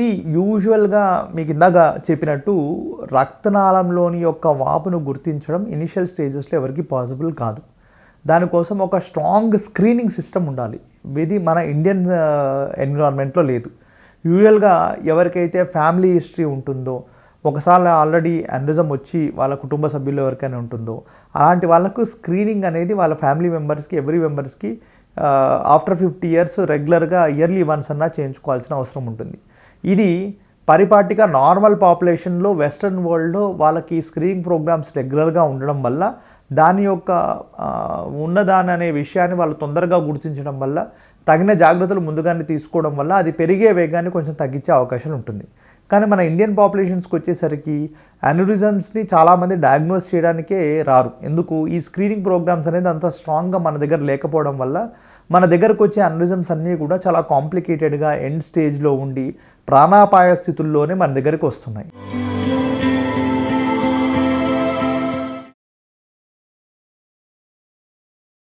యూజువల్గా మీకు ఇందాక చెప్పినట్టు రక్తనాళంలోని యొక్క వాపును గుర్తించడం ఇనిషియల్ స్టేజెస్లో ఎవరికి పాసిబుల్ కాదు. దానికోసం ఒక స్ట్రాంగ్ స్క్రీనింగ్ సిస్టమ్ ఉండాలి. ఇది మన ఇండియన్ ఎన్విరాన్మెంట్లో లేదు. యూజువల్గా ఎవరికైతే ఫ్యామిలీ హిస్టరీ ఉంటుందో, ఒకసారి ఆల్రెడీ అన్రిజం వచ్చి వాళ్ళ కుటుంబ సభ్యులు ఎవరికైనా ఉంటుందో, అలాంటి వాళ్ళకు స్క్రీనింగ్ అనేది వాళ్ళ ఫ్యామిలీ మెంబర్స్కి ఎవ్రీ మెంబర్స్కి ఆఫ్టర్ 50 years రెగ్యులర్గా ఇయర్లీ వన్స్ అన్నా చేయించుకోవాల్సిన అవసరం ఉంటుంది. ఇది పరిపాటిగా నార్మల్ పాపులేషన్లో వెస్ట్రన్ వరల్డ్లో వాళ్ళకి స్క్రీనింగ్ ప్రోగ్రామ్స్ రెగ్యులర్గా ఉండడం వల్ల దాని యొక్క ఉన్నదాని అనే విషయాన్ని వాళ్ళు తొందరగా గుర్తించడం వల్ల తగిన జాగ్రత్తలు ముందుగానే తీసుకోవడం వల్ల అది పెరిగే వేగాన్ని కొంచెం తగ్గించే అవకాశం ఉంటుంది. కానీ మన ఇండియన్ పాపులేషన్స్కి వచ్చేసరికి అన్యూరిజమ్స్ని చాలామంది డయాగ్నోస్ చేయడానికే రారు. ఎందుకు? ఈ స్క్రీనింగ్ ప్రోగ్రామ్స్ అనేది అంత స్ట్రాంగ్గా మన దగ్గర లేకపోవడం వల్ల మన దగ్గరకు వచ్చే అన్యూరిజమ్స్ అన్నీ కూడా చాలా కాంప్లికేటెడ్గా ఎండ్ స్టేజ్లో ఉండి ప్రాణాపాయ స్థితుల్లోనే మన దగ్గరికి వస్తున్నాయి.